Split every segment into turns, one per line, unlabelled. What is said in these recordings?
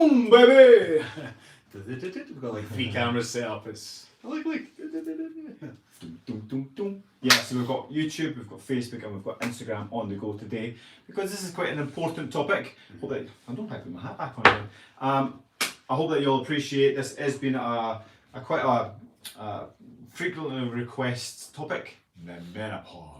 Boom, baby! We've got like 3 cameras set up. It's like. Yeah, so we've got YouTube, we've got Facebook, and we've got Instagram on the go today because this is quite an important topic. Hope that I don't have to put my hat back on again. I hope that you'll appreciate this. Has been quite a frequently requested topic.
The menopause.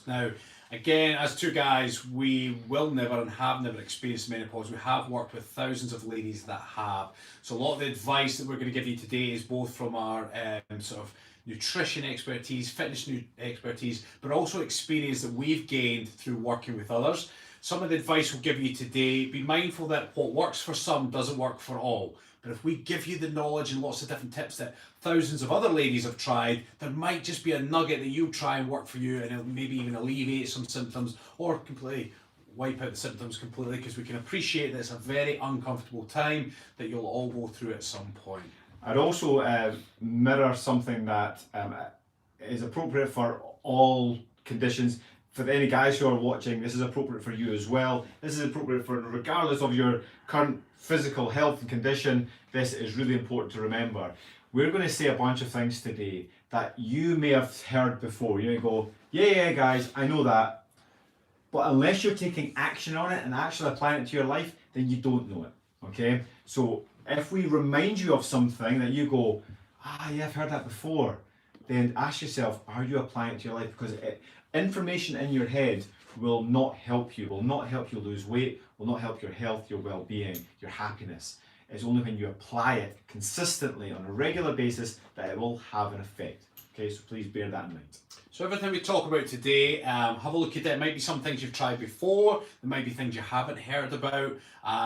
Now, again, as 2 guys, we will never and have never experienced menopause. We have worked with thousands of ladies that have. So a lot of the advice that we're going to give you today is both from our sort of nutrition expertise, fitness expertise, but also experience that we've gained through working with others. Some of the advice we'll give you today, be mindful that what works for some doesn't work for all. But if we give you the knowledge and lots of different tips that thousands of other ladies have tried, there might just be a nugget that you'll try and work for you, and it'll maybe even alleviate some symptoms or completely wipe out the symptoms completely, because we can appreciate that it's a very uncomfortable time that you'll all go through at some point.
I'd also mirror something that is appropriate for all conditions. For any guys who are watching, this is appropriate for you as well. This is appropriate for regardless of your current physical health and condition. This is really important to remember. We're going to say a bunch of things today that you may have heard before. You go, yeah, guys, I know that. But unless you're taking action on it and actually applying it to your life, then you don't know it, okay? So if we remind you of something that you go, yeah, I've heard that before, then ask yourself, are you applying it to your life? Because information in your head will not help you, lose weight, will not help your health, your well-being, your happiness. It's only when you apply it consistently on a regular basis that it will have an effect. Okay, so please bear that in mind.
So everything we talk about today, have a look at it. It might be some things you've tried before, there might be things you haven't heard about,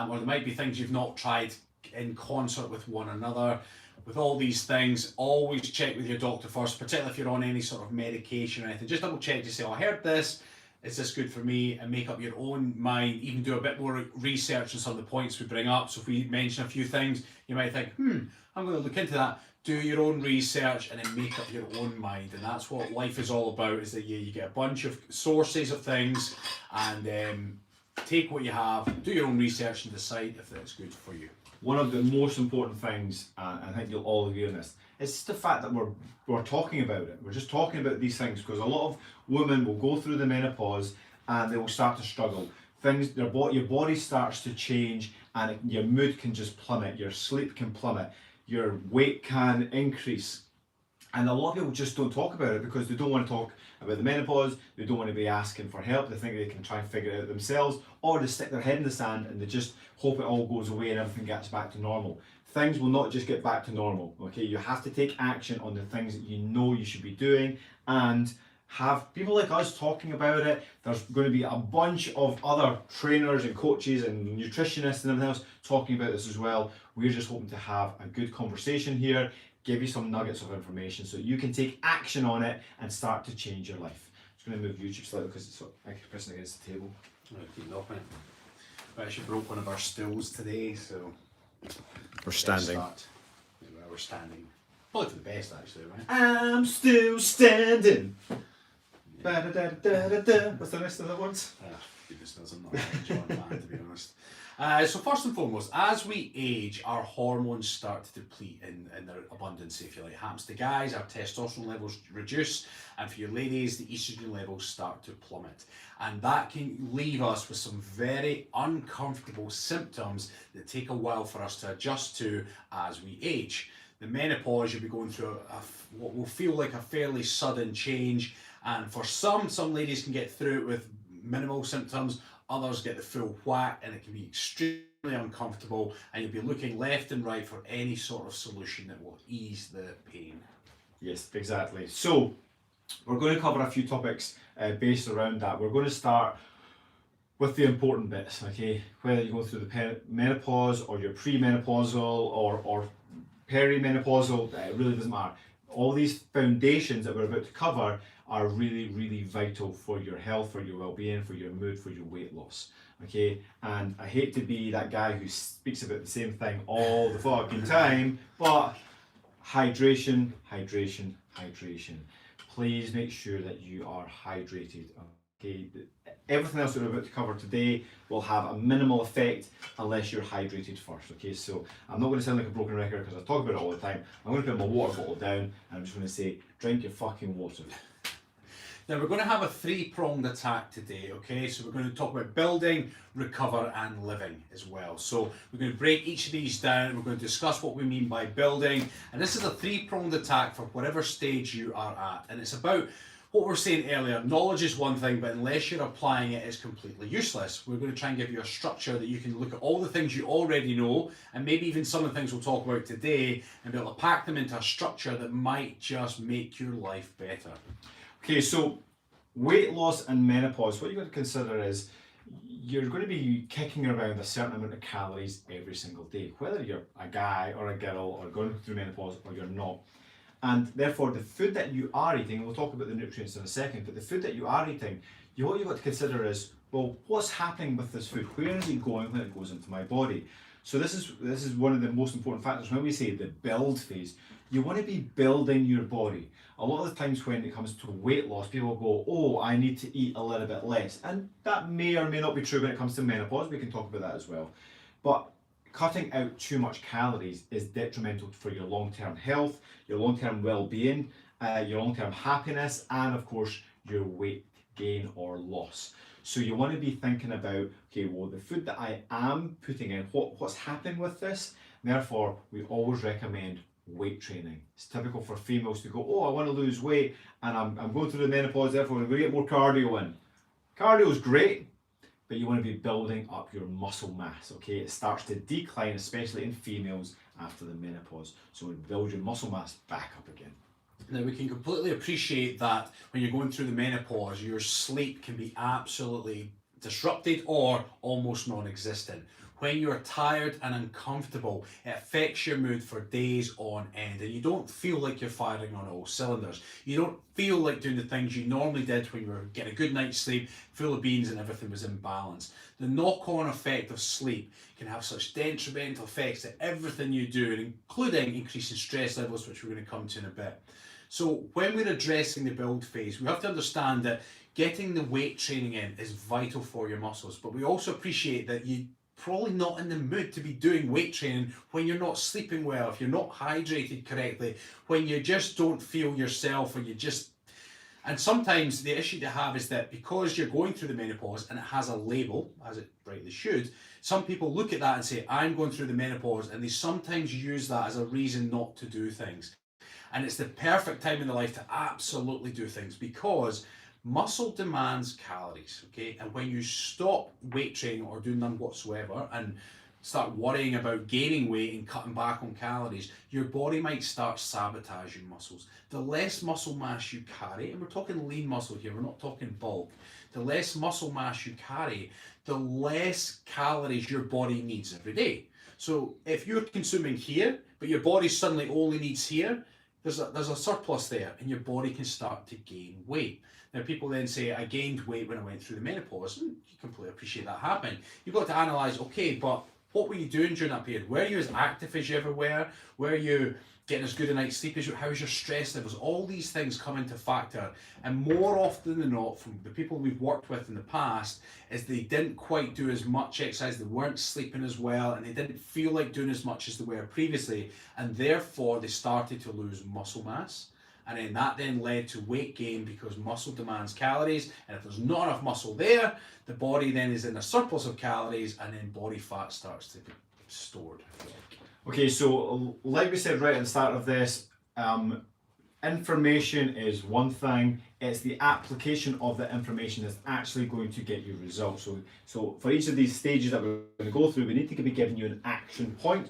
or there might be things you've not tried in concert with one another. With all these things, always check with your doctor first, particularly if you're on any sort of medication or anything. Just double check to say, I heard this, is this good for me? And make up your own mind, even do a bit more research on some of the points we bring up. So if we mention a few things, you might think, I'm going to look into that. Do your own research and then make up your own mind. And that's what life is all about, is that you get a bunch of sources of things and take what you have, do your own research and decide if it's good for you.
One of the most important things, and I think you'll all agree on this, is just the fact that we're talking about it. We're just talking about these things because a lot of women will go through the menopause and they will start to struggle. Your body starts to change and your mood can just plummet, your sleep can plummet, your weight can increase. And a lot of people just don't talk about it because they don't want to talk about the menopause, they don't want to be asking for help, they think they can try and figure it out themselves, or they stick their head in the sand and they just hope it all goes away and everything gets back to normal. Things will not just get back to normal, okay? You have to take action on the things that you know you should be doing and have people like us talking about it. There's going to be a bunch of other trainers and coaches and nutritionists and everything else talking about this as well. We're just hoping to have a good conversation here, give you some nuggets of information so you can take action on it and start to change your life. I'm just going to move YouTube slightly because it's pressing against the table.
Keep knocking it. We actually broke one of our stools today, so
we're standing.
We're standing. Probably for the best, actually, right?
I'm still standing. Yeah. What's the rest of the words?
Goodness knows, I'm not a John fan, to be honest. So first and foremost, as we age, our hormones start to deplete in their abundance, if you like. It happens to guys, our testosterone levels reduce, and for your ladies, the estrogen levels start to plummet. And that can leave us with some very uncomfortable symptoms that take a while for us to adjust to as we age. The menopause, you'll be going through what will feel like a fairly sudden change, and for some ladies can get through it with minimal symptoms, others get the full whack and it can be extremely uncomfortable, and you'll be looking left and right for any sort of solution that will ease the pain.
Yes, exactly. So we're going to cover a few topics based around that. We're going to start with the important bits, okay? Whether you go through the menopause or you're premenopausal or perimenopausal, it really doesn't matter. All these foundations that we're about to cover are really, really vital for your health, for your well-being, for your mood, for your weight loss, okay? And I hate to be that guy who speaks about the same thing all the fucking time, but hydration, hydration, hydration. Please make sure that you are hydrated, Okay, everything else that we're about to cover today will have a minimal effect unless you're hydrated first. Okay, so I'm not going to sound like a broken record because I talk about it all the time. I'm going to put my water bottle down and I'm just going to say, drink your fucking water.
Now we're going to have a three-pronged attack today, okay? So we're going to talk about building, recover and living as well. So we're going to break each of these down, we're going to discuss what we mean by building, and this is a three-pronged attack for whatever stage you are at. And it's about what we were saying earlier, knowledge is one thing, but unless you're applying it, it's completely useless. We're going to try and give you a structure that you can look at all the things you already know, and maybe even some of the things we'll talk about today, and be able to pack them into a structure that might just make your life better.
Okay, so weight loss and menopause, what you've got to consider is you're going to be kicking around a certain amount of calories every single day, whether you're a guy or a girl or going through menopause or you're not. And therefore, the food that you are eating, we'll talk about the nutrients in a second, but the food that you are eating, what you've got to consider is, well, what's happening with this food? Where is it going when it goes into my body? So this is one of the most important factors. When we say the build phase, you want to be building your body. A lot of the times when it comes to weight loss, people go, oh, I need to eat a little bit less. And that may or may not be true when it comes to menopause. We can talk about that as well. But cutting out too much calories is detrimental for your long-term health, your long-term well-being, your long-term happiness, and of course, your weight gain or loss. So you want to be thinking about, okay, well, the food that I am putting in, what's happening with this? Therefore, we always recommend weight training. It's typical for females to go, oh, I want to lose weight and I'm going through the menopause, therefore I'm going to get more cardio in. Cardio is great, but you want to be building up your muscle mass, okay? It starts to decline, especially in females after the menopause. So build your muscle mass back up again.
Now we can completely appreciate that when you're going through the menopause, your sleep can be absolutely disrupted or almost non-existent. When you're tired and uncomfortable, it affects your mood for days on end, and you don't feel like you're firing on all cylinders. You don't feel like doing the things you normally did when you were getting a good night's sleep, full of beans and everything was in balance. The knock-on effect of sleep can have such detrimental effects to everything you do, including increasing stress levels, which we're going to come to in a bit. So when we're addressing the build phase, we have to understand that getting the weight training in is vital for your muscles, but we also appreciate that you probably not in the mood to be doing weight training when you're not sleeping well, if you're not hydrated correctly, when you just don't feel yourself, or you just... And sometimes the issue to have is that because you're going through the menopause and it has a label, as it rightly should, some people look at that and say, I'm going through the menopause, and they sometimes use that as a reason not to do things. And it's the perfect time in their life to absolutely do things, because muscle demands calories, okay? And when you stop weight training or do none whatsoever and start worrying about gaining weight and cutting back on calories, your body might start sabotaging muscles. The less muscle mass you carry, and we're talking lean muscle here, we're not talking bulk, the less muscle mass you carry, the less calories your body needs every day. So if you're consuming here, but your body suddenly only needs here, there's a surplus there, and your body can start to gain weight. Now people then say, I gained weight when I went through the menopause, and you completely appreciate that happening. You've got to analyse, okay, but what were you doing during that period? Were you as active as you ever were? Were you getting as good a night's sleep as you? How was your stress levels? All these things come into factor, and more often than not, from the people we've worked with in the past, is they didn't quite do as much exercise, they weren't sleeping as well, and they didn't feel like doing as much as they were previously, and therefore they started to lose muscle mass. And then that then led to weight gain, because muscle demands calories, and if there's not enough muscle there, the body then is in a surplus of calories, and then body fat starts to be stored.
Okay, so like we said right at the start of this, information is one thing, it's the application of the information that's actually going to get you results. So for each of these stages that we're going to go through, we need to be giving you an action point.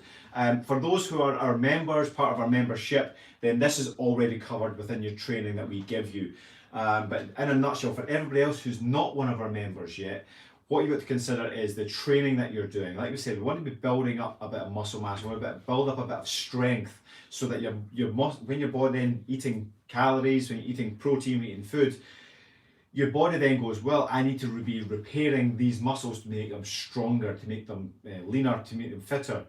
For those who are our members, part of our membership, then this is already covered within your training that we give you. But in a nutshell, for everybody else who's not one of our members yet, what you've got to consider is the training that you're doing. Like we said, we want to be building up a bit of muscle mass, we want to build up a bit of strength, so that when your body then eating calories, when you're eating protein, eating food, your body then goes, well, I need to be repairing these muscles to make them stronger, to make them leaner, to make them fitter.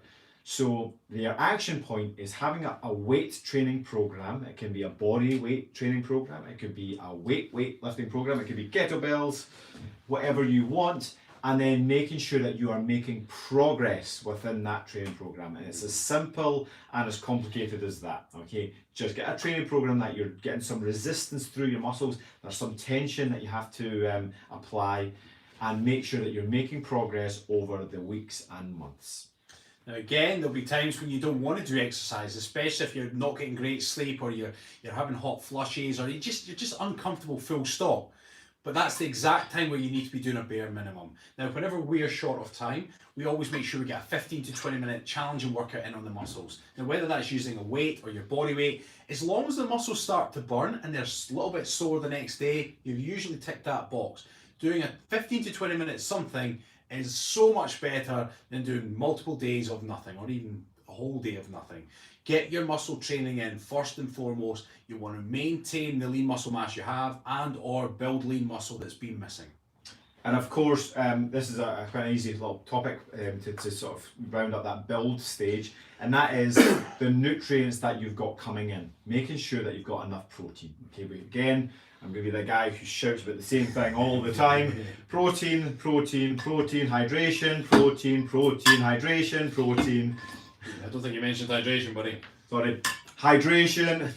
So the action point is having a weight training program. It can be a body weight training program. It could be a weightlifting program. It could be kettlebells, whatever you want. And then making sure that you are making progress within that training program. And it's as simple and as complicated as that, okay? Just get a training program that you're getting some resistance through your muscles. There's some tension that you have to apply, and make sure that you're making progress over the weeks and months.
Now again, there'll be times when you don't want to do exercise, especially if you're not getting great sleep, or you're having hot flushes, or you're just uncomfortable full stop. But that's the exact time where you need to be doing a bare minimum. Now, whenever we are short of time, we always make sure we get a 15 to 20 minute challenging workout in on the muscles. Now, whether that's using a weight or your body weight, as long as the muscles start to burn and they're a little bit sore the next day, you've usually ticked that box. Doing a 15 to 20 minutes something is so much better than doing multiple days of nothing, or even a whole day of nothing. Get your muscle training in first and foremost. You want to maintain the lean muscle mass you have, and or build lean muscle that's been missing.
And of course, this is a quite an easy little topic to sort of round up that build stage, and that is the nutrients that you've got coming in. Making sure that you've got enough protein. Okay, but again, I'm going to be the guy who shouts about the same thing all the time. Protein, protein, protein, hydration, protein, protein, hydration, protein.
I don't think you mentioned hydration, buddy.
Sorry. Hydration.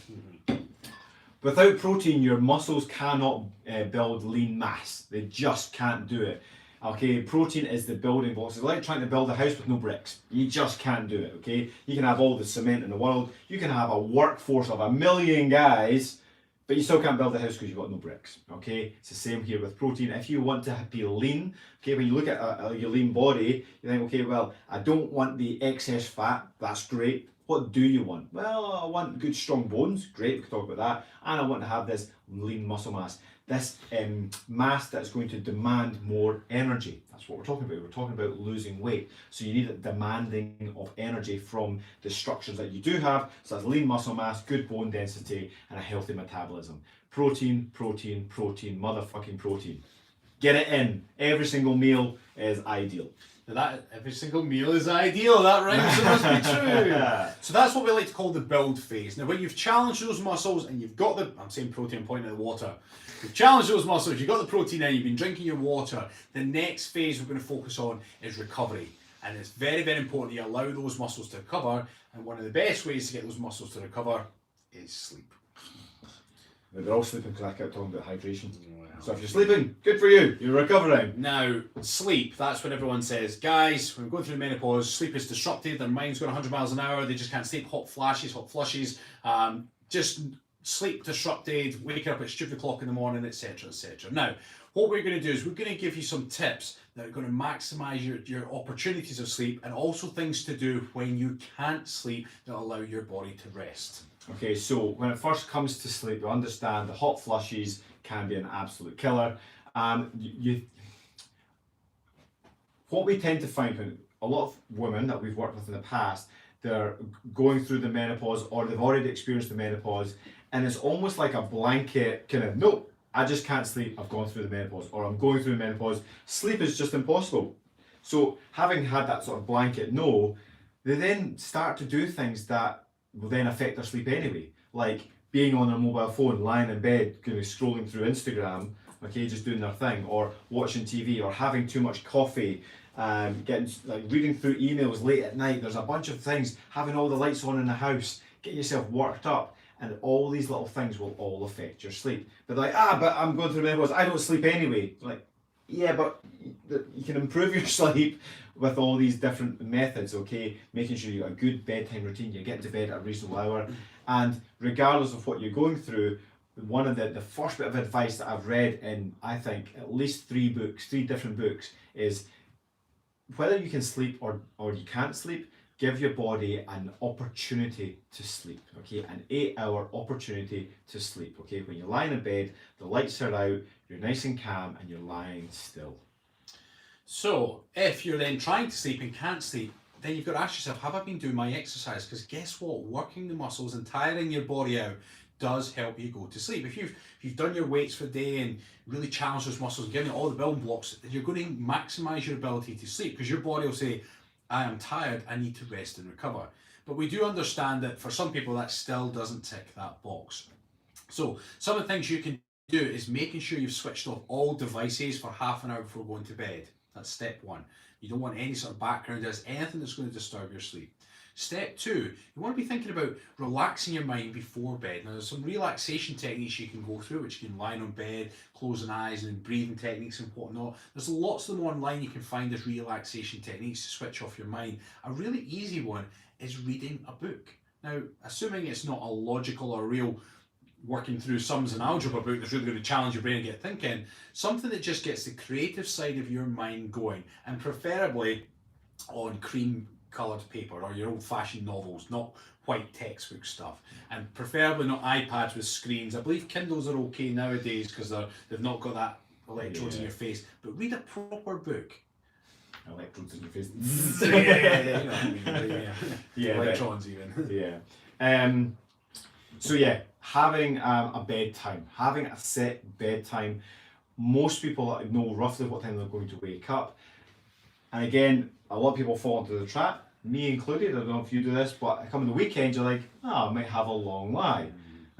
Without protein, your muscles cannot build lean mass. They just can't do it. Okay, protein is the building blocks. It's like trying to build a house with no bricks. You just can't do it, okay? You can have all the cement in the world. You can have a workforce of 1 million guys, but you still can't build a house because you've got no bricks, okay? It's the same here with protein. If you want to be lean, okay, when you look at your lean body, you think, okay, well, I don't want the excess fat. That's great. What do you want? Well, I want good strong bones. Great, we can talk about that. And I want to have this lean muscle mass. This mass that's going to demand more energy. That's what we're talking about. We're talking about losing weight. So you need a demanding of energy from the structures that you do have. So that's lean muscle mass, good bone density, and a healthy metabolism. Protein, protein, protein, motherfucking protein. Get it in. Every single meal is ideal.
That every single meal is ideal. That rhymes, so must be true. So that's what we like to call the build phase. Now, when you've challenged those muscles and you've got the, I'm saying protein, pointing at the water. You've challenged those muscles, you've got the protein in, you've been drinking your water. The next phase we're going to focus on is recovery. And it's very, very important you allow those muscles to recover. And one of the best ways to get those muscles to recover is sleep.
They're all sleeping because I kept talking about hydration. So if you're sleeping, good for you. You're recovering.
Now, sleep, that's what everyone says. Guys, when we're going through menopause, sleep is disrupted. Their mind's going 100 miles an hour. They just can't sleep. Hot flashes, hot flushes. Just sleep disrupted, waking up at stupid o'clock in the morning, etc., etc. Now, what we're going to do is we're going to give you some tips that are going to maximize your opportunities of sleep, and also things to do when you can't sleep that allow your body to rest.
Okay, so when it first comes to sleep, you understand the hot flushes can be an absolute killer. What we tend to find when a lot of women that we've worked with in the past, they're going through the menopause, or they've already experienced the menopause, and it's almost like a blanket kind of, nope, I just can't sleep, I've gone through the menopause, or I'm going through the menopause, sleep is just impossible. So having had that sort of blanket no, they then start to do things that will then affect their sleep anyway, like being on their mobile phone, lying in bed, kind of scrolling through Instagram, okay, just doing their thing, or watching TV, or having too much coffee, reading through emails late at night. There's a bunch of things, having all the lights on in the house, getting yourself worked up, and all these little things will all affect your sleep. But like, but I'm going through menopause, I don't sleep anyway. Like, yeah, but you can improve your sleep with all these different methods, okay? Making sure you've got a good bedtime routine, you get to bed at a reasonable hour, and regardless of what you're going through, one of the first bit of advice that I've read in, I think, at least 3 different books, is whether you can sleep or you can't sleep, give your body an opportunity to sleep, okay? An 8-hour opportunity to sleep, okay? When you're lying in bed, the lights are out, you're nice and calm, and you're lying still.
So, if you're then trying to sleep and can't sleep, then you've got to ask yourself, have I been doing my exercise? Because guess what? Working the muscles and tiring your body out does help you go to sleep. If you've done your weights for the day and really challenged those muscles and given it all the building blocks, then you're going to maximize your ability to sleep, because your body will say, I am tired, I need to rest and recover. But we do understand that for some people that still doesn't tick that box. So some of the things you can do is making sure you've switched off all devices for half an hour before going to bed. That's step one. You don't want any sort of background noise, anything that's going to disturb your sleep. Step two, you want to be thinking about relaxing your mind before bed. Now, there's some relaxation techniques you can go through, which you can lie on bed, closing eyes, and breathing techniques and whatnot. There's lots of them online you can find as relaxation techniques to switch off your mind. A really easy one is reading a book. Now, assuming it's not a logical or real working through sums and algebra book that's really going to challenge your brain and get thinking, something that just gets the creative side of your mind going, and preferably on cream coloured paper or your old-fashioned novels, not white textbook stuff, and preferably not iPads with screens. I believe Kindles are okay nowadays because they've not got that electrodes in your face, but read a proper book.
Electrodes in your face.
Yeah, you know what I mean,
Yeah,
electrons even.
Yeah. So yeah, having a bedtime, having a set bedtime. Most people know roughly what time they're going to wake up. And again, a lot of people fall into the trap, me included. I don't know if you do this, but come on the weekend, you're like, I might have a long lie.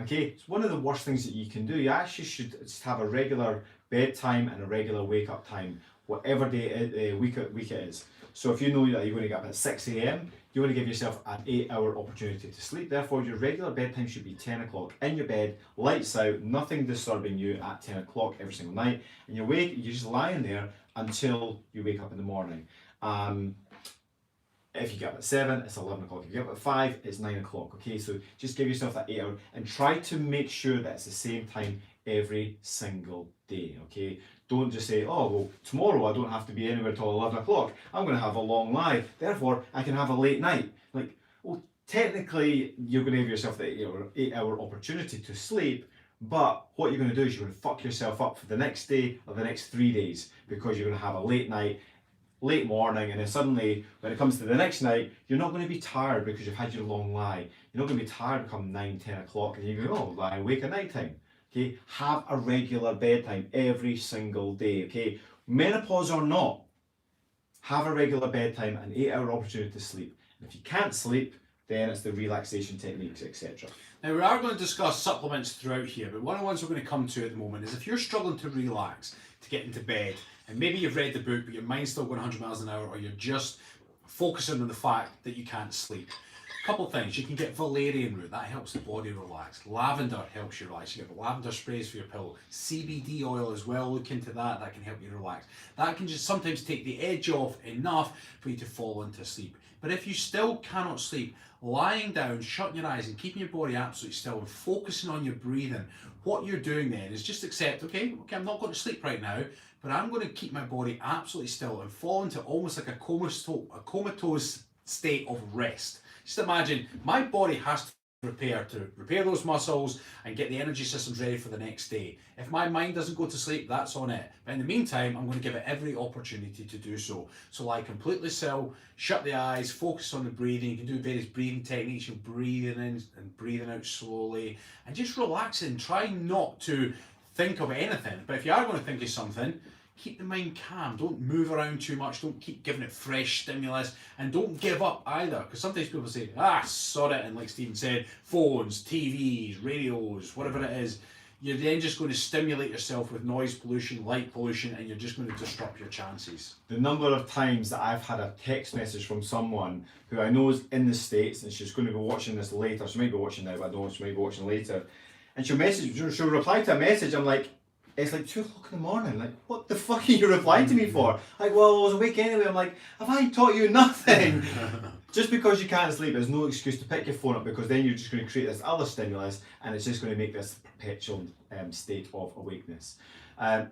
Okay, it's one of the worst things that you can do. You actually should just have a regular bedtime and a regular wake up time, whatever day week it is. So if you know that you're going to get up at 6 a.m, you want to give yourself an 8-hour opportunity to sleep. Therefore, your regular bedtime should be 10 o'clock in your bed, lights out, nothing disturbing you at 10 o'clock every single night. And you're just lying there until you wake up in the morning. If you get up at 7, it's 11 o'clock. If you get up at 5, it's 9 o'clock. Okay, so just give yourself that 8 hour and try to make sure that it's the same time every single day. Okay, don't just say, oh, well, tomorrow I don't have to be anywhere till 11 o'clock. I'm going to have a long lie. Therefore, I can have a late night. Like, well, technically, you're going to give yourself the 8-hour opportunity to sleep. But what you're going to do is you're going to fuck yourself up for the next day or the next 3 days because you're going to have a late night, late morning, and then suddenly when it comes to the next night, you're not going to be tired because you've had your long lie. You're not going to be tired come 9, 10 o'clock and you go, oh, lie awake at night time. Okay, have a regular bedtime every single day. Okay, menopause or not, have a regular bedtime, an 8-hour opportunity to sleep. And if you can't sleep, then it's the relaxation techniques, etc.
Now, we are going to discuss supplements throughout here, but one of the ones we're going to come to at the moment is if you're struggling to relax, to get into bed, and maybe you've read the book, but your mind's still going 100 miles an hour, or you're just focusing on the fact that you can't sleep. A couple of things. You can get valerian root, that helps the body relax. Lavender helps you relax. You get lavender sprays for your pillow. CBD oil as well, look into that, that can help you relax. That can just sometimes take the edge off enough for you to fall into sleep. But if you still cannot sleep, lying down, shutting your eyes and keeping your body absolutely still and focusing on your breathing, what you're doing then is just accept, okay, I'm not going to sleep right now, but I'm going to keep my body absolutely still and fall into almost like a comatose state of rest. Just imagine my body has to repair those muscles and get the energy systems ready for the next day. If my mind doesn't go to sleep, that's on it. But in the meantime, I'm going to give it every opportunity to do so. So lie completely still, shut the eyes, focus on the breathing. You can do various breathing techniques. You're breathing in and breathing out slowly and just relaxing. Try not to think of anything. But if you are going to think of something, keep the mind calm. Don't move around too much. Don't keep giving it fresh stimulus. And don't give up either. Because sometimes people say, sod it. And like Stephen said, phones, TVs, radios, whatever it is. You're then just going to stimulate yourself with noise pollution, light pollution, and you're just going to disrupt your chances.
The number of times that I've had a text message from someone who I know is in the States and she's going to be watching this later. She might be watching now, but I don't know, she might be watching later. And she'll reply to a message. I'm like, it's like 2 o'clock in the morning. Like, what the fuck are you replying to me for? Like, well, I was awake anyway. I'm like, have I taught you nothing? Just because you can't sleep is no excuse to pick your phone up, because then you're just going to create this other stimulus and it's just going to make this perpetual state of awakeness.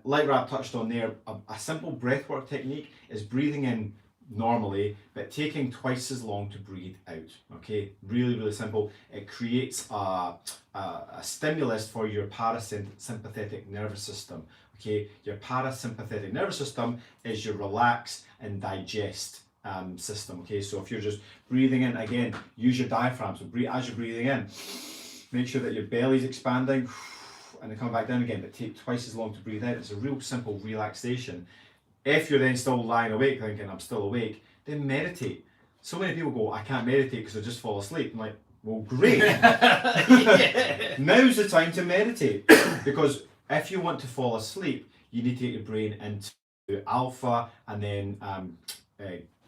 Like Rab touched on there, a simple breathwork technique is breathing in normally, but taking twice as long to breathe out. Okay, really, really simple. It creates a stimulus for your parasympathetic nervous system. Okay, your parasympathetic nervous system is your relax and digest system. Okay, so if you're just breathing in, again, use your diaphragm. So breathe as you're breathing in. Make sure that your belly's expanding and then come back down again, but take twice as long to breathe out. It's a real simple relaxation. If you're then still lying awake thinking, I'm still awake, then meditate. so many people go, I can't meditate because I just fall asleep. I'm like, well, great. Now's the time to meditate, because if you want to fall asleep, you need to get your brain into alpha and then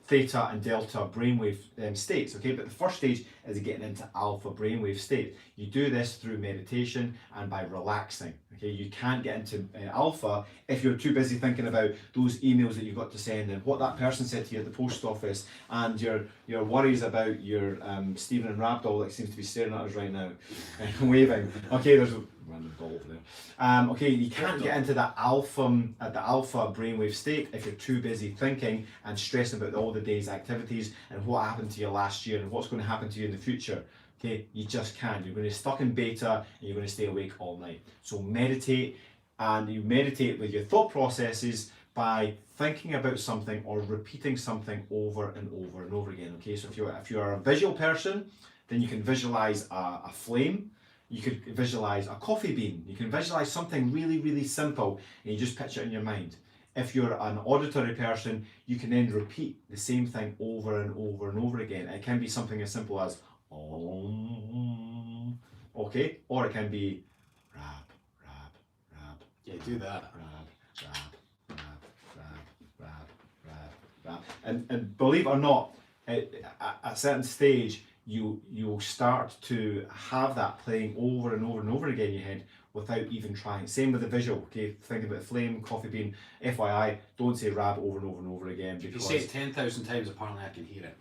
theta and delta brainwave states, okay? But the first stage is getting into alpha brainwave state. You do this through meditation and by relaxing, okay? You can't get into alpha if you're too busy thinking about those emails that you've got to send and what that person said to you at the post office and your worries about your Stephen and Ragdoll that seems to be staring at us right now and waving. Okay, there's a random doll over there. Okay, you can't get into that alpha brainwave state if you're too busy thinking and stressing about all the day's activities and what happened to you last year and what's going to happen to you in the future. Okay, you just can't. You're going to be stuck in beta and you're going to stay awake all night. So meditate, and you meditate with your thought processes by thinking about something or repeating something over and over and over again. Okay, so if you're a visual person, then you can visualize a flame. You could visualize a coffee bean. You can visualize something really, really simple and you just picture it in your mind. If you're an auditory person, you can then repeat the same thing over and over and over again. It can be something as simple as Om, okay? Or it can be rab, rab, rab.
Yeah, do that.
Rab, rab, rab, rab, rab, rab, rab. And believe it or not, at a certain stage, you'll start to have that playing over and over and over again in your head without even trying. Same with the visual, okay? Think about flame, coffee bean, FYI, don't say rab over and over and over again.
If you say it 10,000 times, apparently I can hear it.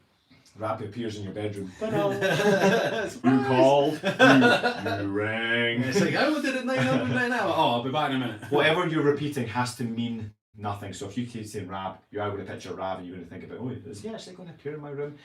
Rab appears in your bedroom. You called, you rang.
It's like, I only did it 900 right now. Oh, I'll be back in a minute.
Whatever you're repeating has to mean nothing. So if you keep saying rab, you are going to picture rab and you're going to think about, oh, is he actually going to appear in my room?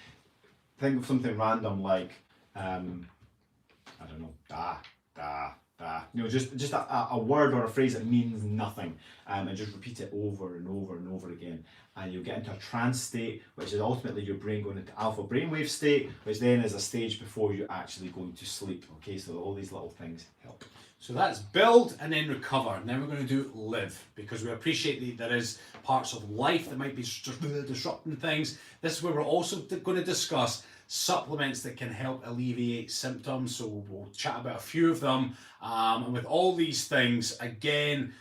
Think of something random like, I don't know, da, da, da. You know, just a word or a phrase that means nothing, and just repeat it over and over and over again, and you'll get into a trance state, which is ultimately your brain going into alpha brainwave state, which then is a stage before you're actually going to sleep. Okay, so all these little things help.
So that's build and then recover. Now we're going to do live, because we appreciate that there is parts of life that might be disrupting things. This is where we're also going to discuss supplements that can help alleviate symptoms. So we'll chat about a few of them. And with all these things, again,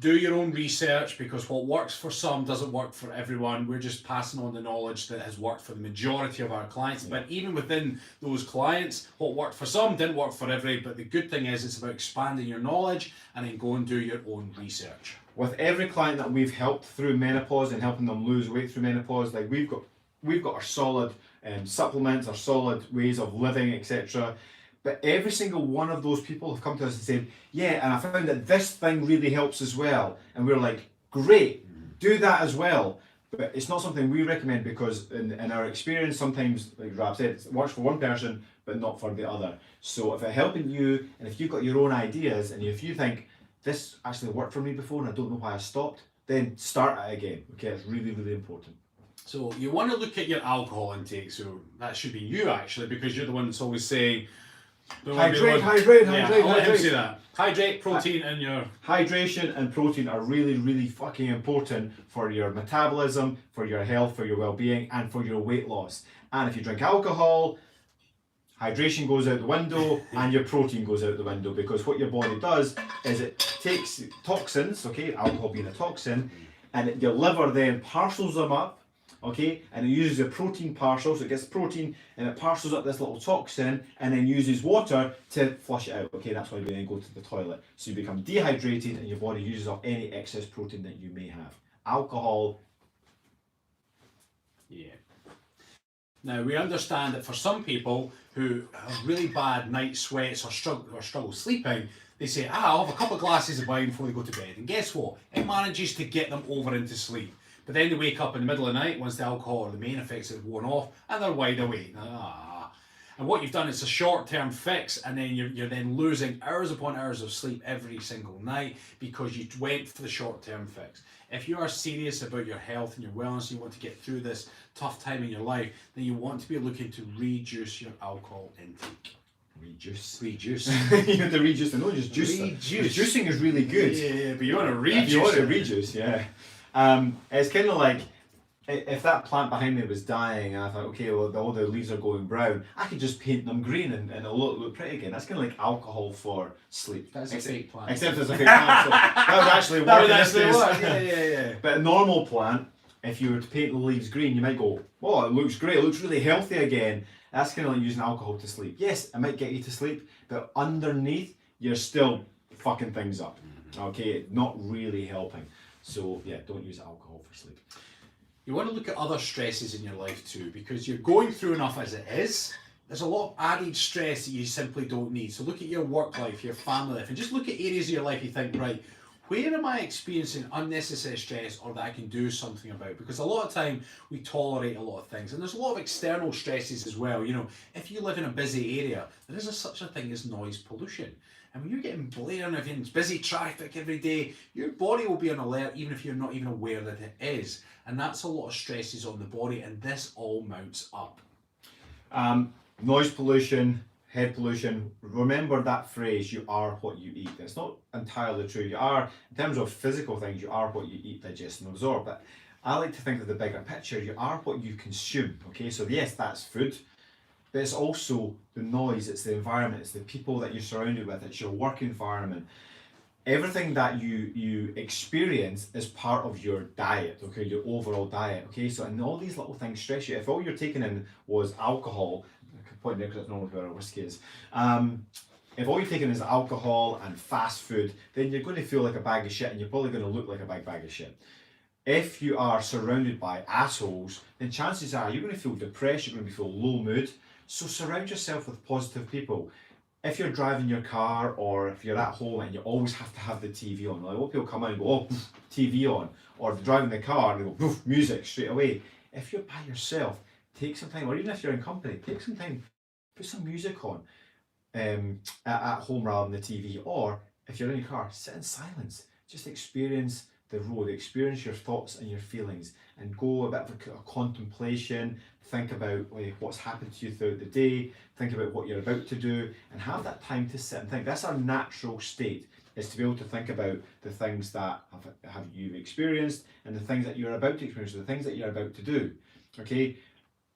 do your own research, because what works for some doesn't work for everyone. We're just passing on the knowledge that has worked for the majority of our clients. But even within those clients, what worked for some didn't work for everybody. But the good thing is it's about expanding your knowledge and then go and do your own research.
With every client that we've helped through menopause and helping them lose weight through menopause, like we've got our solid supplements, our solid ways of living, etc. But every single one of those people have come to us and said, yeah, and I found that this thing really helps as well. And we're like, great, do that as well. But it's not something we recommend, because in our experience, sometimes, like Rab said, it works for one person, but not for the other. So if it's helping you, and if you've got your own ideas, and if you think, this actually worked for me before and I don't know why I stopped, then start it again. Okay, it's really, really important.
So you want to look at your alcohol intake. So that should be you, actually, because you're the one that's always saying,
hydrate.
Let him say that. Hydrate, protein, and your...
Hydration and protein are really, really fucking important for your metabolism, for your health, for your well-being, and for your weight loss. And if you drink alcohol, hydration goes out the window and your protein goes out the window, because what your body does is it takes toxins, okay, alcohol being a toxin, and your liver then parcels them up, okay, and it uses a protein parcel, so it gets protein and it parcels up this little toxin and then uses water to flush it out. Okay, that's why we then go to the toilet. So you become dehydrated and your body uses up any excess protein that you may have. Alcohol.
Yeah. Now we understand that for some people who have really bad night sweats or struggle sleeping, they say, I'll have a couple of glasses of wine before they go to bed. And guess what? It manages to get them over into sleep. But then they wake up in the middle of the night once the alcohol or the main effects have worn off, and they're wide awake. And what you've done is a short-term fix, and then you're then losing hours upon hours of sleep every single night because you went for the short-term fix. If you are serious about your health and your wellness, and you want to get through this tough time in your life, then you want to be looking to reduce your alcohol intake.
Reduce.
You
have to reduce and not just juice. Reducing is really good.
Yeah, but you want to reduce.
You want to reduce, yeah. It's kind of like if that plant behind me was dying and I thought, okay, well, all the leaves are going brown, I could just paint them green and it'll look pretty again. That's kind of like alcohol for sleep.
That's a fake plant.
Except it's a fake plant. So that would actually work.
That would
in this
actually
case.
work. Yeah.
But a normal plant, if you were to paint the leaves green, you might go, oh, it looks great, it looks really healthy again. That's kind of like using alcohol to sleep. Yes, it might get you to sleep, but underneath, you're still fucking things up. Okay, not really helping. So yeah, don't use alcohol for sleep.
You want to look at other stresses in your life too, because you're going through enough as it is. There's a lot of added stress that you simply don't need. So look at your work life, your family life, and just look at areas of your life you think, right, where am I experiencing unnecessary stress or that I can do something about? Because a lot of time we tolerate a lot of things, and there's a lot of external stresses as well. You know, if you live in a busy area, there is such a thing as noise pollution. And when you're getting blaring of busy traffic every day, your body will be on alert even if you're not even aware that it is. And that's a lot of stresses on the body, and this all mounts up.
Noise pollution, head pollution. Remember that phrase, you are what you eat. It's not entirely true. You are, in terms of physical things, you are what you eat, digest and absorb. But I like to think of the bigger picture. You are what you consume. Okay, so yes, that's food. But it's also the noise, it's the environment, it's the people that you're surrounded with, it's your work environment. Everything that you experience is part of your diet, okay, your overall diet, okay? So, and all these little things stress you. If all you're taking in was alcohol, I could point there because that's normally where our whiskey is. If all you're taking is alcohol and fast food, then you're going to feel like a bag of shit and you're probably going to look like a big bag of shit. If you are surrounded by assholes, then chances are you're going to feel depressed, you're going to feel low mood. So surround yourself with positive people. If you're driving your car or if you're at home and you always have to have the TV on, like a lot of people come in and go, oh, TV on, or they're driving the car and they go, music straight away. If you're by yourself, take some time, or even if you're in company, take some time, put some music on at home rather than the TV, or if you're in your car, sit in silence, just experience the road, experience your thoughts and your feelings, and go a bit of a contemplation, think about what's happened to you throughout the day, think about what you're about to do, and have that time to sit and think. That's our natural state, is to be able to think about the things that have you experienced and the things that you're about to experience, the things that you're about to do. Okay,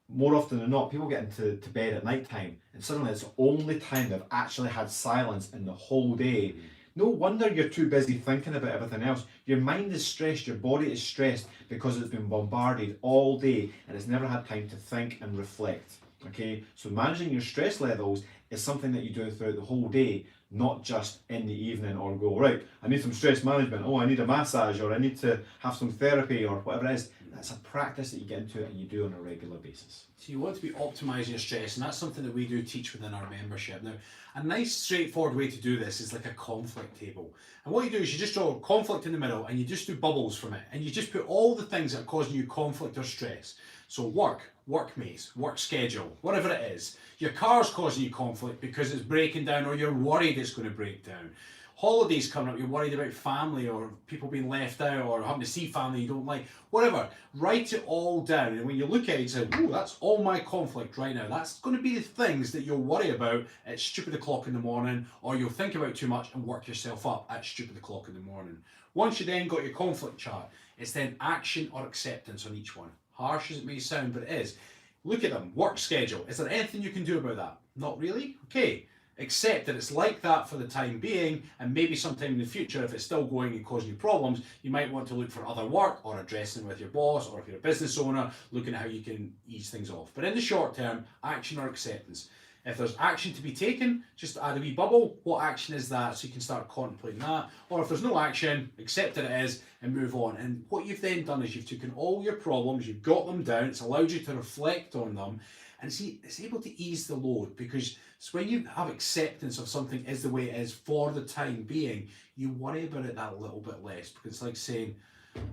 more often than not, people get into bed at night time and suddenly it's the only time they've actually had silence in the whole day. No wonder you're too busy thinking about everything else. Your mind is stressed, your body is stressed because it's been bombarded all day and it's never had time to think and reflect. Okay, so managing your stress levels is something that you do throughout the whole day, not just in the evening or go, right, I need some stress management, oh, I need a massage, or I need to have some therapy, or whatever it is. That's a practice that you get into and you do on a regular basis.
So you want to be optimising your stress, and that's something that we do teach within our membership. Now, a nice straightforward way to do this is like a conflict table. And what you do is you just draw conflict in the middle and you just do bubbles from it. And you just put all the things that are causing you conflict or stress. So work, workmates, work schedule, whatever it is. Your car's causing you conflict because it's breaking down or you're worried it's going to break down. Holidays coming up, you're worried about family or people being left out or having to see family you don't like, whatever. Write it all down, and when you look at it, you say, oh, that's all my conflict right now. That's going to be the things that you'll worry about at stupid o'clock in the morning, or you'll think about too much and work yourself up at stupid o'clock in the morning. Once you then got your conflict chart, it's then action or acceptance on each one. Harsh as it may sound, but it is. Look at them. Work schedule. Is there anything you can do about that? Not really? Okay. Accept that it's like that for the time being, and maybe sometime in the future, if it's still going and causing you problems, you might want to look for other work or addressing with your boss, or if you're a business owner, looking at how you can ease things off. But in the short term, action or acceptance. If there's action to be taken, just add a wee bubble. What action is that? So you can start contemplating that. Or if there's no action, accept that it is and move on. And what you've then done is you've taken all your problems, you've got them down, it's allowed you to reflect on them, and see, it's able to ease the load, because it's when you have acceptance of something is the way it is for the time being, you worry about it that little bit less, because it's like saying,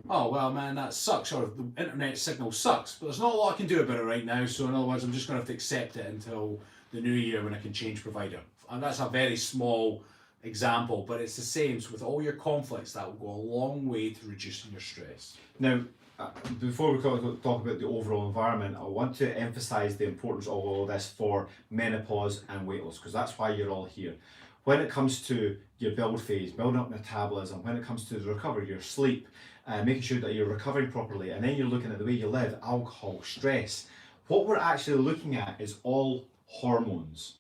oh, well, man, that sucks, or the internet signal sucks, but there's not a lot I can do about it right now, so in other words, I'm just going to have to accept it until the new year when I can change provider. And that's a very small example, but it's the same. So with all your conflicts, that will go a long way to reducing your stress.
Now, before we talk about the overall environment, I want to emphasise the importance of all of this for menopause and weight loss, because that's why you're all here. when it comes to your build phase, building up metabolism, when it comes to the recovery, your sleep, making sure that you're recovering properly, and then you're looking at the way you live, alcohol, stress, what we're actually looking at is all hormones.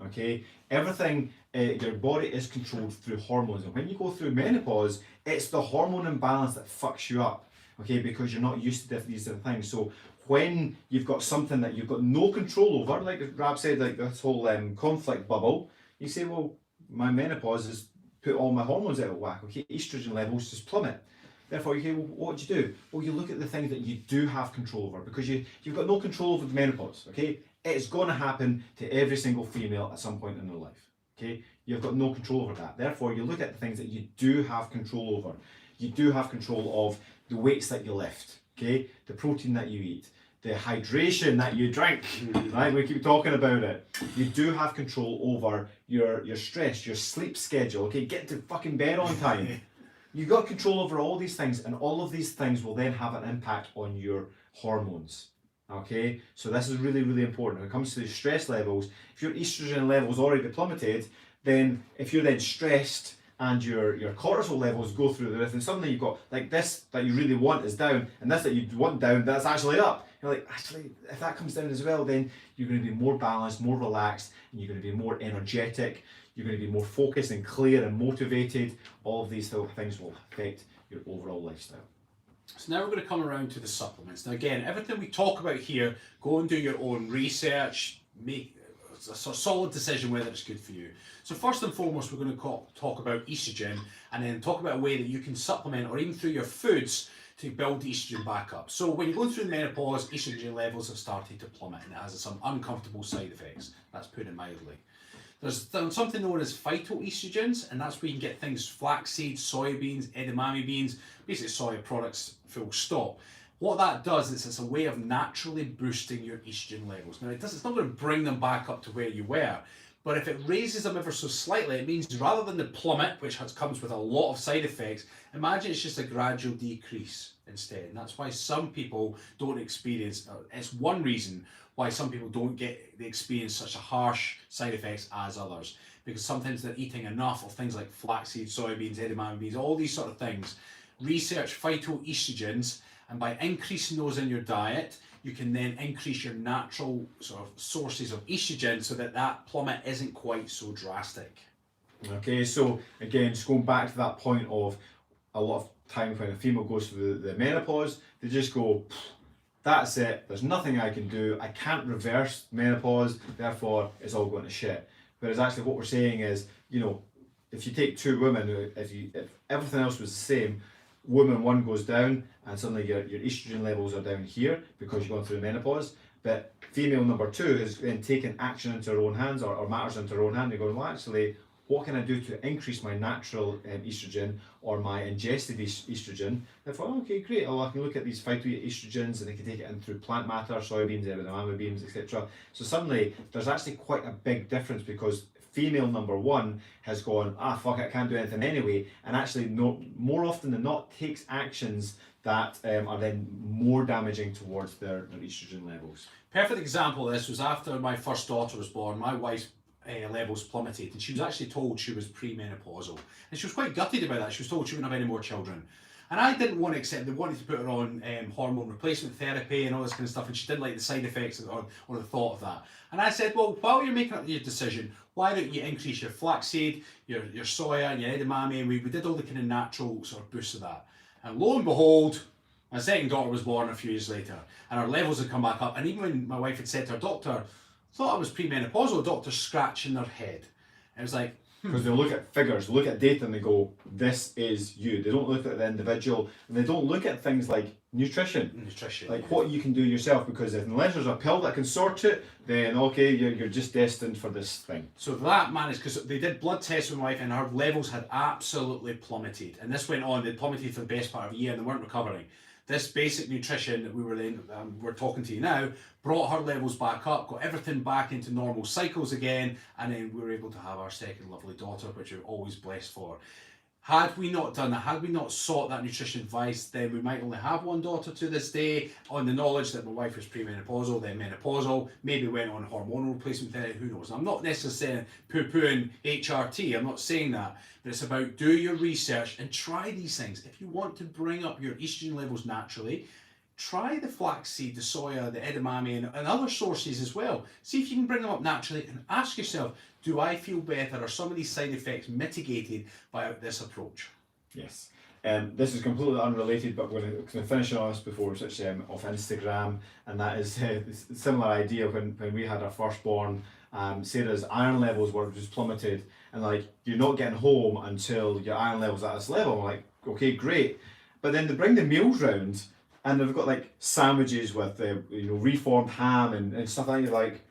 Okay, everything, your body is controlled through hormones, and when you go through menopause, it's the hormone imbalance that fucks you up. Okay, because you're not used to these different things. So when you've got something that you've got no control over, like Rab said, like this whole conflict bubble, you say, well, my menopause has put all my hormones out of whack. Okay, estrogen levels just plummet. Therefore, you say, well, what do you do? Well, you look at the things that you do have control over, because you've got no control over the menopause. Okay, it's going to happen to every single female at some point in their life. Okay, you've got no control over that. Therefore, you look at the things that you do have control over. You do have control of the weights that you lift. Okay, the protein that you eat, the hydration that you drink. Right, we keep talking about it. You do have control over your stress, your sleep schedule. Okay, get to fucking bed on time. You've got control over all these things, and all of these things will then have an impact on your hormones. Okay, so this is really, really important. When it comes to the stress levels, if your estrogen levels already plummeted, then if you're then stressed and your cortisol levels go through the roof, and suddenly you've got like this that you really want is down, and this that you want down, that's actually up. You're like, actually, if that comes down as well, then you're going to be more balanced, more relaxed, and you're going to be more energetic. You're going to be more focused and clear and motivated. All of these things will affect your overall lifestyle.
So now we're going to come around to the supplements. Now again, everything we talk about here, go and do your own research, make a solid decision whether it's good for you. So first and foremost, we're going to talk about estrogen, and then talk about a way that you can supplement, or even through your foods, to build estrogen back up. So when you're going through menopause, estrogen levels have started to plummet, and it has some uncomfortable side effects. That's putting it mildly. There's something known as phytoestrogens, and that's where you can get things flaxseed, soybeans, edamame beans, basically soya products, full stop. What that does is it's a way of naturally boosting your estrogen levels. Now it's not going to bring them back up to where you were, but if it raises them ever so slightly, it means rather than the plummet, which comes with a lot of side effects, imagine it's just a gradual decrease instead. And that's why some people don't experience, it's one reason why some people don't experience such a harsh side effects as others, because sometimes they're eating enough of things like flaxseed, soybeans, edamame beans, all these sort of things. Research phytoestrogens, and by increasing those in your diet, you can then increase your natural sort of sources of estrogen, so that plummet isn't quite so drastic.
Okay, so again, just going back to that point of a lot of times when a female goes through the menopause, they just go, that's it, there's nothing I can do, I can't reverse menopause, therefore it's all going to shit. Whereas actually what we're saying is, you know, if you take two women, if everything else was the same, woman one goes down and suddenly your estrogen levels are down here because you're going through menopause, but female number two has then taken action into her own hands, or matters into her own hand. You're going, well, actually, what can I do to increase my natural estrogen or my ingested estrogen? Therefore, okay, great. Oh, I can look at these phytoestrogens, and I can take it in through plant matter, soybeans, edamame beans, etc. So suddenly, there's actually quite a big difference, because female number one has gone, fuck it, I can't do anything anyway, and actually more often than not takes actions that are then more damaging towards their estrogen levels.
Perfect example of this was after my first daughter was born. My wife's levels plummeted, and she was actually told she was premenopausal, and she was quite gutted about that. She was told she wouldn't have any more children, and I didn't want to accept. They wanted to put her on hormone replacement therapy and all this kind of stuff, and she didn't like the side effects or the thought of that. And I said, well, while you're making up your decision, why don't you increase your flaxseed, your soya, and your edamame, and we did all the kind of natural sort of boosts of that. And lo and behold, my second daughter was born a few years later, and her levels had come back up. And even when my wife had said to her doctor, thought I was premenopausal, the doctor's scratching their head. And it was like,
because they look at figures, look at data, and they go, this is you. They don't look at the individual, and they don't look at things like nutrition. Like what you can do yourself, because unless there's a pill that can sort it, then okay, you're just destined for this thing.
So that managed, because they did blood tests with my wife, and her levels had absolutely plummeted. And this went on, they plummeted for the best part of a year, and they weren't recovering. This basic nutrition that we're talking to you now, brought her levels back up, got everything back into normal cycles again, and then we were able to have our second lovely daughter, which we're always blessed for. Had we not done that, had we not sought that nutrition advice, then we might only have one daughter to this day on the knowledge that my wife was premenopausal, then menopausal, maybe went on hormonal replacement therapy, who knows. And I'm not necessarily poo-pooing HRT, I'm not saying that, but it's about do your research and try these things. If you want to bring up your estrogen levels naturally, try the flaxseed, the soya, the edamame, and other sources as well. See if you can bring them up naturally and ask yourself, do I feel better? Are some of these side effects mitigated by this approach?
Yes. This is completely unrelated, but we're going to finish on this before we switch off Instagram, and that is a similar idea when we had our firstborn. Sarah's iron levels were just plummeted, and like, you're not getting home until your iron levels at this level. I'm like, okay, great. But then they bring the meals round, and they've got like sandwiches with reformed ham and stuff like that. You're like,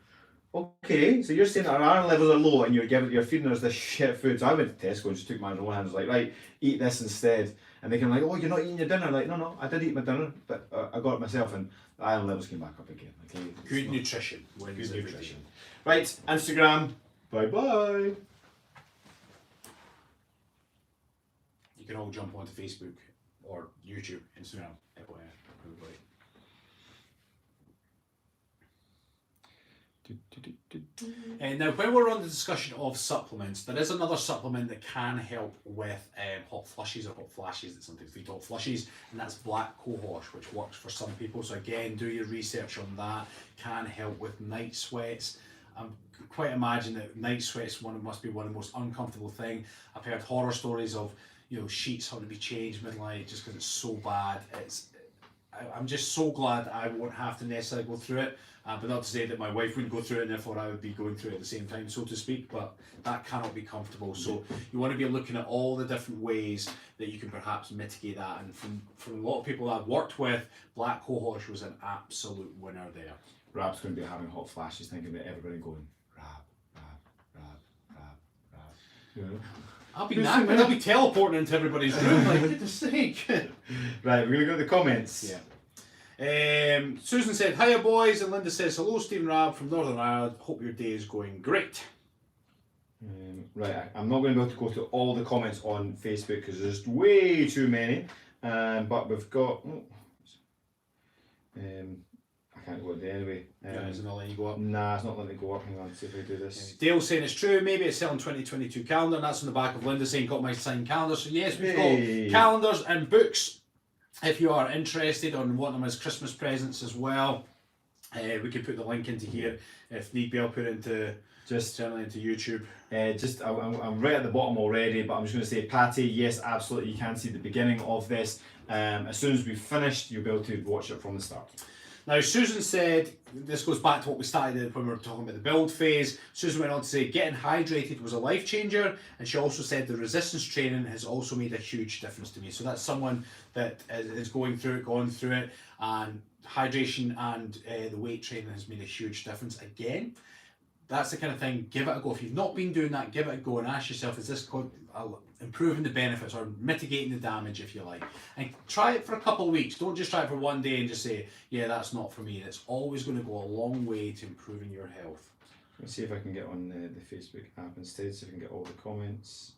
okay, so you're saying that our iron levels are low and you're feeding us this shit food. So I went to Tesco and just took mine in my own hands, like, right, eat this instead. And they came like, oh, you're not eating your dinner. Like, no, I did eat my dinner, but I got it myself, and the iron levels came back up again. Okay,
good nutrition.
Good nutrition. Right, Instagram. Bye.
You can all jump onto Facebook or YouTube, Instagram, everybody. And now, when we're on the discussion of supplements, there is another supplement that can help with hot flushes or hot flashes, that sometimes lead to hot flushes, and that's black cohosh, which works for some people. So again, do your research on that. Can help with night sweats. Quite imagine that night sweats must be one of the most uncomfortable thing. I've heard horror stories of sheets having to be changed mid-night just because it's so bad. I'm just so glad that I won't have to necessarily go through it. But not to say that my wife wouldn't go through it and therefore I would be going through it at the same time, so to speak, but that cannot be comfortable. So you want to be looking at all the different ways that you can perhaps mitigate that. And from a lot of people I've worked with, black cohosh was an absolute winner there.
Rab's going to be having hot flashes thinking about everybody going, Rab.
I'll be napping, I'll be teleporting into everybody's room, like, goodness sake.
Right, we're going to go to the comments.
Yeah. Susan said, hiya boys, and Linda says, hello Stephen Rab from Northern Ireland, hope your day is going great.
Right, I'm not going to be able to go to all the comments on Facebook because there's just way too many, but we've got, I can't go there anyway.
Is it not letting you go up?
Nah, it's not letting me go up. Hang on, see if I do this.
Dale saying it's true, maybe it's selling 2022 calendar, and that's on the back of Linda saying got my signed calendar. So yes, we've got calendars and books if you are interested on wanting them as Christmas presents as well. We can put the link into here if need be. I'll put it into certainly into YouTube.
I'm right at the bottom already, but I'm just going to say, Patty, yes, absolutely, you can see the beginning of this. As soon as we've finished, you'll be able to watch it from the start.
Now, Susan said, this goes back to what we started when we were talking about the build phase. Susan went on to say, getting hydrated was a life changer. And she also said the resistance training has also made a huge difference to me. So that's someone that is gone through it. And hydration and the weight training has made a huge difference. Again, that's the kind of thing, give it a go. If you've not been doing that, give it a go and ask yourself, is this improving the benefits or mitigating the damage, if you like? And try it for a couple of weeks. Don't just try it for one day and just say, yeah, that's not for me. It's always going to go a long way to improving your health.
Let's see if I can get on the Facebook app instead, so I can get all the comments.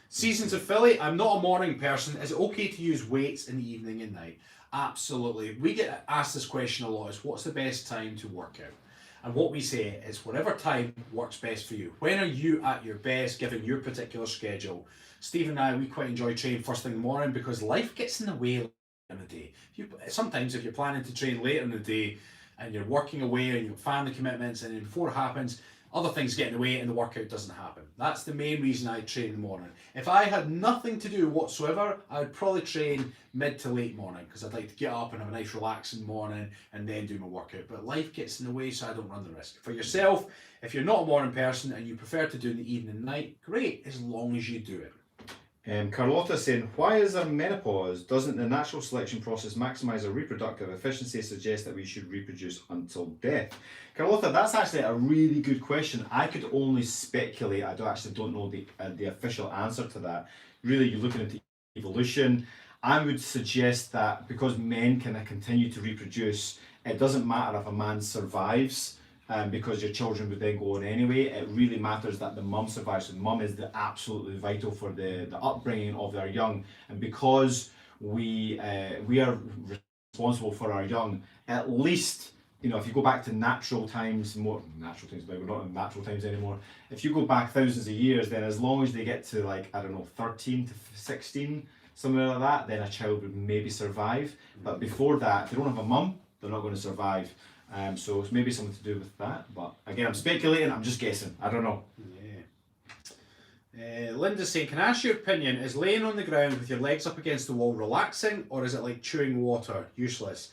Seasons of Philly, I'm not a morning person. Is it okay to use weights in the evening and night? Absolutely. We get asked this question a lot, is what's the best time to work out? And what we say is whatever time works best for you. When are you at your best given your particular schedule? Steve and I, we quite enjoy training first thing in the morning because life gets in the way later in the day. Sometimes if you're planning to train later in the day and you're working away and you've family commitments and then before it happens, other things get in the way and the workout doesn't happen. That's the main reason I train in the morning. If I had nothing to do whatsoever, I would probably train mid to late morning because I'd like to get up and have a nice relaxing morning and then do my workout. But life gets in the way, so I don't run the risk. For yourself, if you're not a morning person and you prefer to do in the evening and night, great, as long as you do it.
Carlotta saying, why is there menopause? Doesn't the natural selection process maximise our reproductive efficiency, suggest that we should reproduce until death? Carlotta, that's actually a really good question. I could only speculate. I don't know the official answer to that. Really, you're looking into evolution. I would suggest that because men can continue to reproduce, it doesn't matter if a man survives because your children would then go on anyway. It really matters that the mum survives. So mum is absolutely vital for the upbringing of their young, and because we are responsible for our young, at least, you know, if you go back to natural times, but we're not in natural times anymore. If you go back thousands of years, then as long as they get to, like, I don't know, 13 to 16, something like that, then a child would maybe survive. But before that, if they don't have a mum, they're not going to survive. So it's maybe something to do with that. But again, I'm speculating, I'm just guessing. I don't know.
Yeah. Linda's saying, can I ask your opinion? Is laying on the ground with your legs up against the wall relaxing, or is it like chewing water? Useless.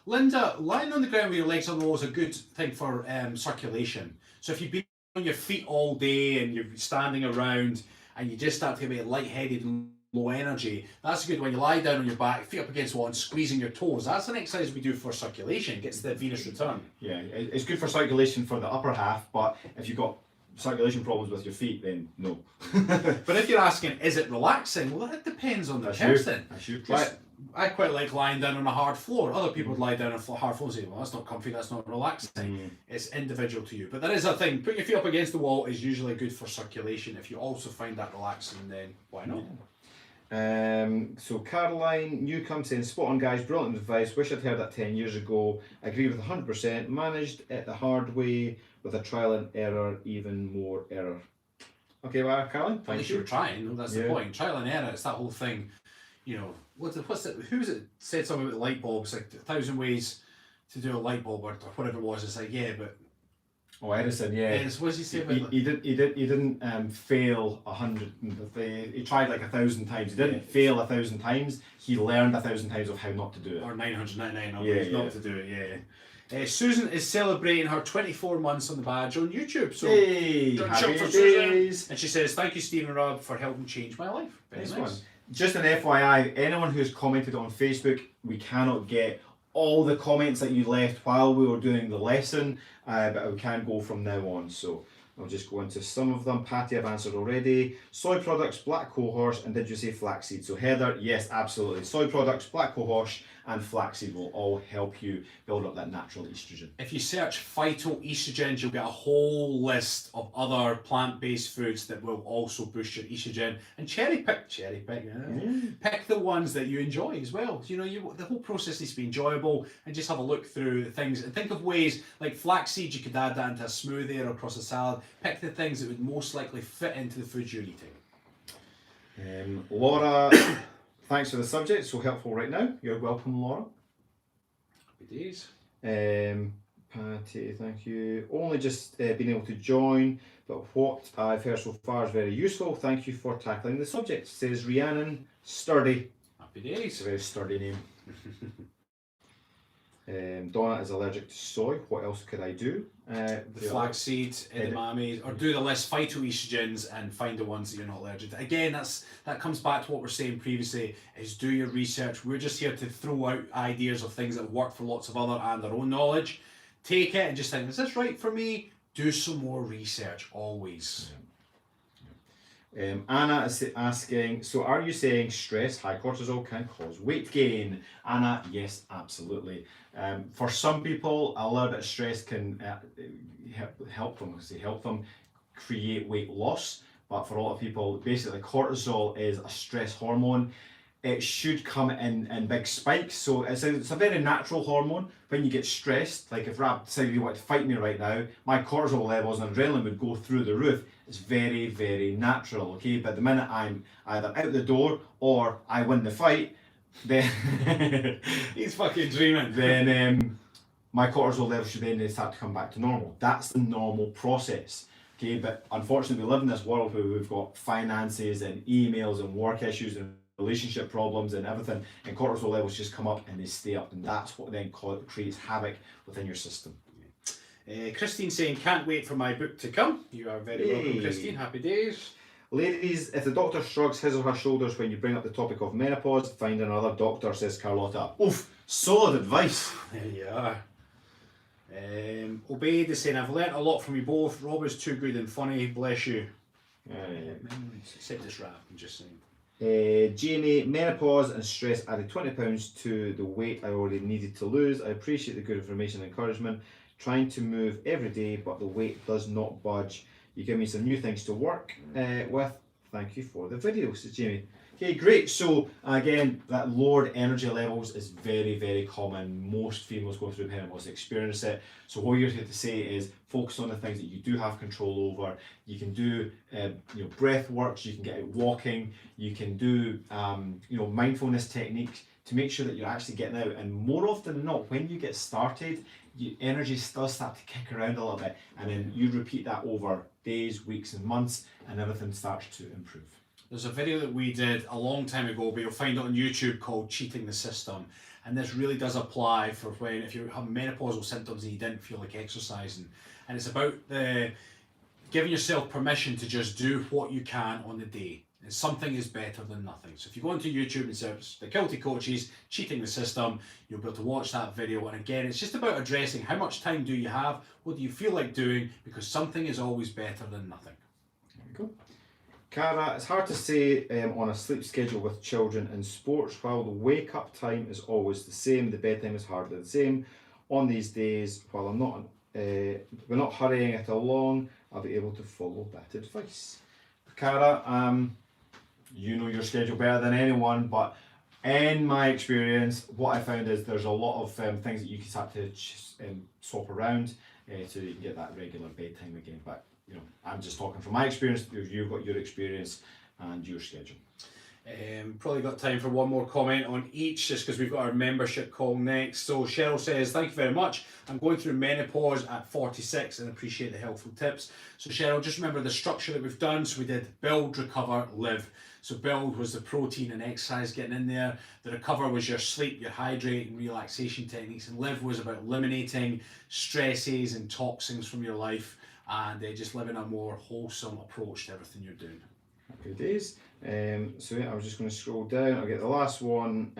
Linda, lying on the ground with your legs on the wall is a good thing for circulation. So if you've been on your feet all day and you're standing around and you just start to get a bit lightheaded and low energy, that's good when you lie down on your back, feet up against the wall and squeezing your toes. That's an exercise we do for circulation. It gets the venous return.
Yeah, it's good for circulation for the upper half, but if you've got circulation problems with your feet, then no.
But if you're asking, is it relaxing? Well, it depends on the person.
Right.
I quite like lying down on a hard floor. Other people would lie down on a hard floor and say, well, that's not comfy, that's not relaxing. It's individual to you. But there is a thing, putting your feet up against the wall is usually good for circulation. If you also find that relaxing, then why not?
So Caroline Newcomb saying, spot on guys, brilliant advice, wish I'd heard that 10 years ago, agree with 100%, managed it the hard way with a trial and error, even more error. Okay, well Caroline,
At least you're trying, that's the point. Trial and error, it's that whole thing, you know, who was it said something about the light bulbs, like 1,000 ways to do a light bulb or whatever it was. It's like, yeah, but
Edison, yeah.
What does he say about
he didn't fail 100. He tried like 1,000 times. He didn't fail 1,000 times. He learned 1,000 times of how not to do it.
Or 999 not to do it. Yeah. Susan is celebrating her 24 months on the badge on YouTube. So
hey, happy
for
days.
Susan. And she says, "Thank you, Stephen Rob, for helping change my life." Very
nice
nice.
One. Just an FYI, anyone who's commented on Facebook, we cannot get all the comments that you left while we were doing the lesson, but we can go from now on. So I'll just go into some of them. Patty, I've answered already. Soy products, black cohosh, and did you say flaxseed? So Heather, yes, absolutely. Soy products, black cohosh, and flaxseed will all help you build up that natural estrogen.
If you search phytoestrogens, you'll get a whole list of other plant-based foods that will also boost your estrogen. And cherry pick, pick the ones that you enjoy as well. You know, the whole process needs to be enjoyable, and just have a look through the things and think of ways like flaxseed. You could add that into a smoothie or across a salad. Pick the things that would most likely fit into the foods you're eating.
Laura, thanks for the subject, so helpful right now. You're welcome, Laura.
Happy days.
Patty, thank you. Only just been able to join, but what I've heard so far is very useful. Thank you for tackling the subject, says Rhiannon Sturdy.
Happy days.
It's a very sturdy name. Donna is allergic to soy. What else could I do?
The flaxseed, edamame, or do the less phytoestrogens and find the ones that you're not allergic to. Again, that comes back to what we're saying previously, is do your research. We're just here to throw out ideas of things that work for lots of other and our own knowledge. Take it and just think, is this right for me? Do some more research, always.
Anna is asking, so are you saying stress, high cortisol can cause weight gain? Anna, yes, absolutely. For some people, a little bit of stress can help them create weight loss. But for a lot of people, basically cortisol is a stress hormone. It should come in big spikes. So it's a very natural hormone. When you get stressed, like if Rab decided you want to fight me right now, my cortisol levels and adrenaline would go through the roof. It's very, very natural, okay? But the minute I'm either out the door or I win the fight, then
he's fucking dreaming.
Then my cortisol levels should then start to come back to normal. That's the normal process. Okay, but unfortunately we live in this world where we've got finances and emails and work issues and relationship problems and everything, and cortisol levels just come up and they stay up, and that's what then creates havoc within your system.
Christine saying, can't wait for my book to come. You are very welcome, Christine. Happy days.
Ladies, if the doctor shrugs his or her shoulders when you bring up the topic of menopause, find another doctor, says Carlotta. Oof, solid advice.
There you are. Obeid is saying, I've learnt a lot from you both. Rob is too good and funny, bless you. Except this rap, I'm just saying.
Jamie, menopause and stress added 20 pounds to the weight I already needed to lose. I appreciate the good information and encouragement. trying to move every day, but the weight does not budge. You give me some new things to work with. Thank you for the video, says Jamie. Okay, great. So again, that lowered energy levels is very, very common. Most females going through menopause experience it. So what you're here to say is focus on the things that you do have control over. You can do breath works, you can get out walking, you can do mindfulness techniques to make sure that you're actually getting out. And more often than not, when you get started, your energy does start to kick around a little bit, and then you repeat that over days, weeks and months, and everything starts to improve.
There's a video that we did a long time ago, but you'll find it on YouTube, called Cheating the System. And this really does apply for if you have menopausal symptoms and you didn't feel like exercising. And it's about giving yourself permission to just do what you can on the day. And something is better than nothing. So if you go onto YouTube and search the Kilted Coaches, Cheating the System, you'll be able to watch that video. And again, it's just about addressing how much time do you have, what do you feel like doing, because something is always better than nothing.
There we go. Cara, it's hard to say on a sleep schedule with children in sports. While the wake up time is always the same, the bedtime is hardly the same. On these days, while we're not hurrying it along, I'll be able to follow that advice. Cara, you know your schedule better than anyone, but in my experience, what I found is there's a lot of things that you can start to swap around so you can get that regular bedtime again. But I'm just talking from my experience. You've got your experience and your schedule.
Probably got time for one more comment on each, just because we've got our membership call next. So Cheryl says, thank you very much. I'm going through menopause at 46 and appreciate the helpful tips. So Cheryl, just remember the structure that we've done. So we did build, recover, live. So build was the protein and exercise getting in there. The recover was your sleep, your hydrate and relaxation techniques. And live was about eliminating stresses and toxins from your life and just living a more wholesome approach to everything you're doing.
Happy days. So yeah, I was just going to scroll down. I'll get the last one.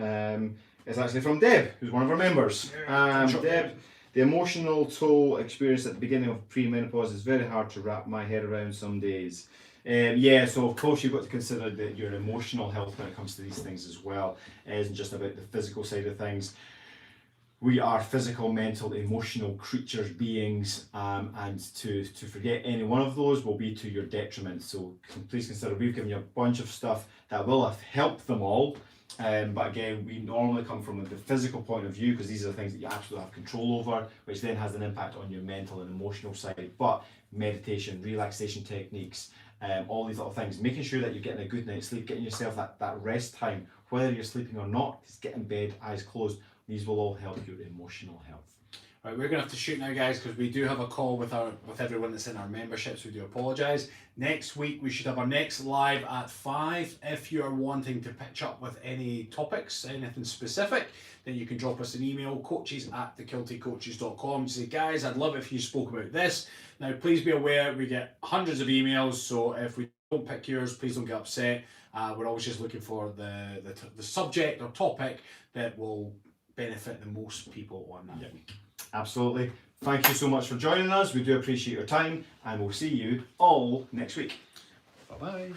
It's actually from Deb, who's one of our members. Deb, the emotional toll experienced at the beginning of pre-menopause is very hard to wrap my head around some days. So of course you've got to consider that your emotional health when it comes to these things as well. It isn't just about the physical side of things. We are physical, mental, emotional creatures, beings, and to forget any one of those will be to your detriment. So please consider we've given you a bunch of stuff that will have helped them all. But again, we normally come from the physical point of view because these are the things that you absolutely have control over, which then has an impact on your mental and emotional side. But meditation, relaxation techniques, all these little things, making sure that you're getting a good night's sleep, getting yourself that rest time, whether you're sleeping or not, just get in bed, eyes closed. These will all help your emotional health.
Right, we're going to have to shoot now, guys, because we do have a call with everyone that's in our membership, so we do apologise. Next week, we should have our next live at 5. If you're wanting to pitch up with any topics, anything specific, then you can drop us an email, coaches@thekiltedcoaches.com, to say, guys, I'd love it if you spoke about this. Now, please be aware, we get hundreds of emails, so if we don't pick yours, please don't get upset. We're always just looking for the subject or topic that will benefit the most people on that week.
Absolutely. Thank you so much for joining us. We do appreciate your time and we'll see you all next week.
Bye-bye.